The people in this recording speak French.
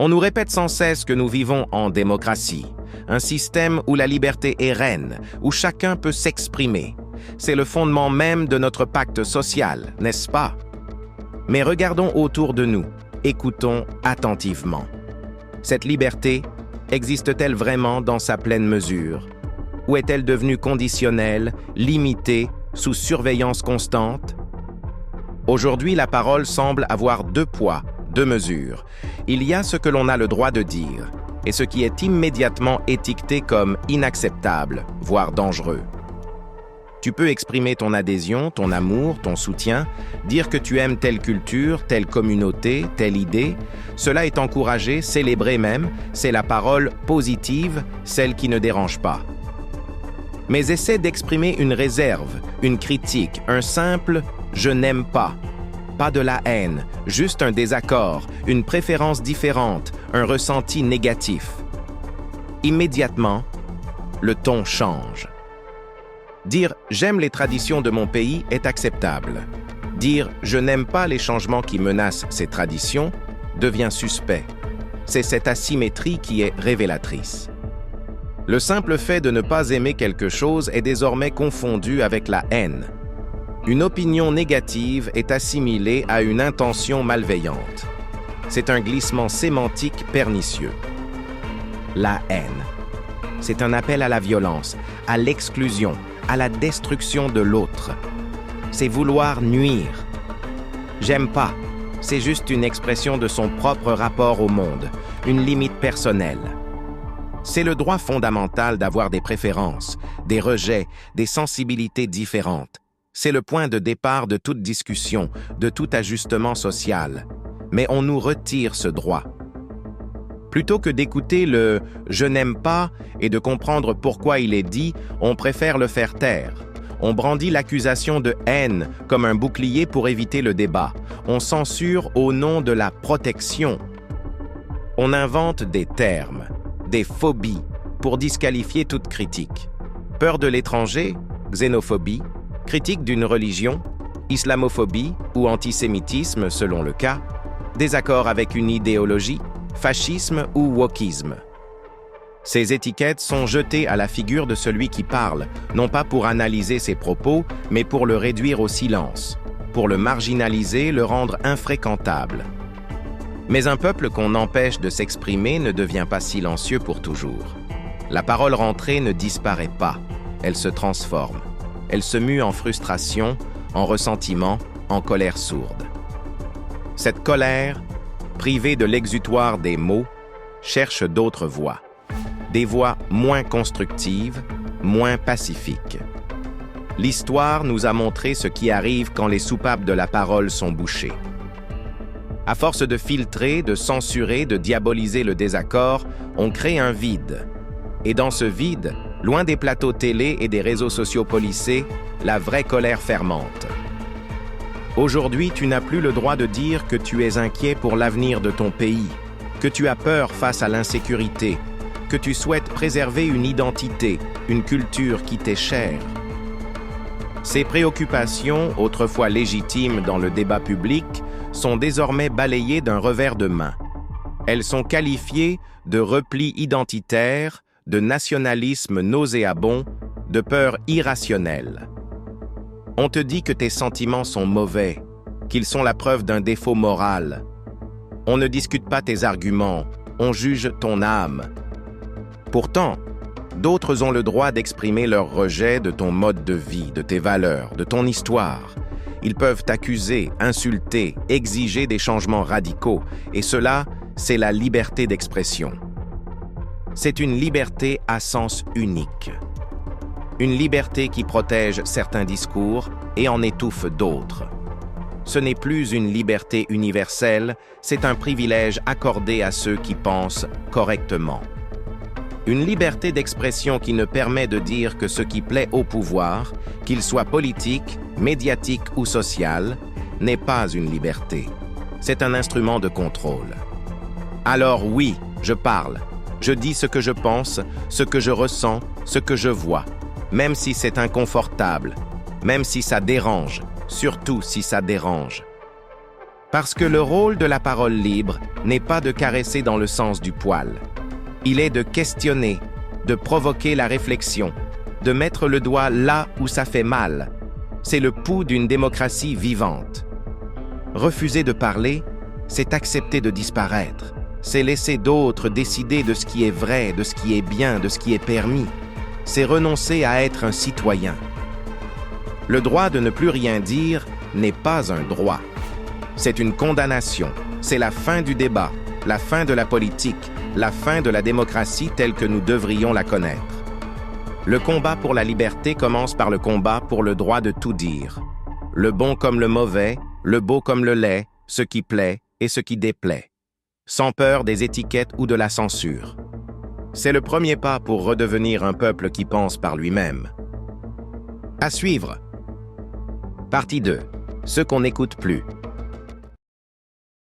On nous répète sans cesse que nous vivons en démocratie, un système où la liberté est reine, où chacun peut s'exprimer. C'est le fondement même de notre pacte social, n'est-ce pas? Mais regardons autour de nous, écoutons attentivement. Cette liberté existe-t-elle vraiment dans sa pleine mesure? Ou est-elle devenue conditionnelle, limitée, sous surveillance constante? Aujourd'hui, la parole semble avoir deux poids, deux mesures. Il y a ce que l'on a le droit de dire, et ce qui est immédiatement étiqueté comme inacceptable, voire dangereux. Tu peux exprimer ton adhésion, ton amour, ton soutien, dire que tu aimes telle culture, telle communauté, telle idée. Cela est encouragé, célébré même, c'est la parole positive, celle qui ne dérange pas. Mais essaie d'exprimer une réserve, une critique, un simple « je n'aime pas ». Pas de la haine, juste un désaccord, une préférence différente, un ressenti négatif. Immédiatement, le ton change. Dire « j'aime les traditions de mon pays » est acceptable. Dire « je n'aime pas les changements qui menacent ces traditions » devient suspect. C'est cette asymétrie qui est révélatrice. Le simple fait de ne pas aimer quelque chose est désormais confondu avec la haine. Une opinion négative est assimilée à une intention malveillante. C'est un glissement sémantique pernicieux. La haine. C'est un appel à la violence, à l'exclusion, à la destruction de l'autre. C'est vouloir nuire. J'aime pas. C'est juste une expression de son propre rapport au monde, une limite personnelle. C'est le droit fondamental d'avoir des préférences, des rejets, des sensibilités différentes. C'est le point de départ de toute discussion, de tout ajustement social. Mais on nous retire ce droit. Plutôt que d'écouter le « je n'aime pas » et de comprendre pourquoi il est dit, on préfère le faire taire. On brandit l'accusation de haine comme un bouclier pour éviter le débat. On censure au nom de la protection. On invente des termes, des phobies, pour disqualifier toute critique. Peur de l'étranger, xénophobie, critique d'une religion, islamophobie ou antisémitisme selon le cas, désaccord avec une idéologie, fascisme ou wokisme. Ces étiquettes sont jetées à la figure de celui qui parle, non pas pour analyser ses propos, mais pour le réduire au silence, pour le marginaliser, le rendre infréquentable. Mais un peuple qu'on empêche de s'exprimer ne devient pas silencieux pour toujours. La parole rentrée ne disparaît pas, elle se transforme. Elle se mue en frustration, en ressentiment, en colère sourde. Cette colère, privée de l'exutoire des mots, cherche d'autres voies. Des voies moins constructives, moins pacifiques. L'histoire nous a montré ce qui arrive quand les soupapes de la parole sont bouchées. À force de filtrer, de censurer, de diaboliser le désaccord, on crée un vide. Et dans ce vide, loin des plateaux télé et des réseaux sociaux policés, la vraie colère fermente. Aujourd'hui, tu n'as plus le droit de dire que tu es inquiet pour l'avenir de ton pays, que tu as peur face à l'insécurité, que tu souhaites préserver une identité, une culture qui t'est chère. Ces préoccupations, autrefois légitimes dans le débat public, sont désormais balayées d'un revers de main. Elles sont qualifiées de repli identitaire, de nationalisme nauséabond, de peur irrationnelle. On te dit que tes sentiments sont mauvais, qu'ils sont la preuve d'un défaut moral. On ne discute pas tes arguments, on juge ton âme. Pourtant, d'autres ont le droit d'exprimer leur rejet de ton mode de vie, de tes valeurs, de ton histoire. Ils peuvent t'accuser, insulter, exiger des changements radicaux, et cela, c'est la liberté d'expression. C'est une liberté à sens unique. Une liberté qui protège certains discours et en étouffe d'autres. Ce n'est plus une liberté universelle, c'est un privilège accordé à ceux qui pensent correctement. Une liberté d'expression qui ne permet de dire que ce qui plaît au pouvoir, qu'il soit politique, médiatique ou social, n'est pas une liberté. C'est un instrument de contrôle. Alors oui, je parle. Je dis ce que je pense, ce que je ressens, ce que je vois, même si c'est inconfortable, même si ça dérange, surtout si ça dérange. Parce que le rôle de la parole libre n'est pas de caresser dans le sens du poil. Il est de questionner, de provoquer la réflexion, de mettre le doigt là où ça fait mal. C'est le pouls d'une démocratie vivante. Refuser de parler, c'est accepter de disparaître. C'est laisser d'autres décider de ce qui est vrai, de ce qui est bien, de ce qui est permis. C'est renoncer à être un citoyen. Le droit de ne plus rien dire n'est pas un droit. C'est une condamnation. C'est la fin du débat, la fin de la politique, la fin de la démocratie telle que nous devrions la connaître. Le combat pour la liberté commence par le combat pour le droit de tout dire. Le bon comme le mauvais, le beau comme le laid, ce qui plaît et ce qui déplaît. Sans peur des étiquettes ou de la censure. C'est le premier pas pour redevenir un peuple qui pense par lui-même. À suivre. Partie 2. Ce qu'on n'écoute plus.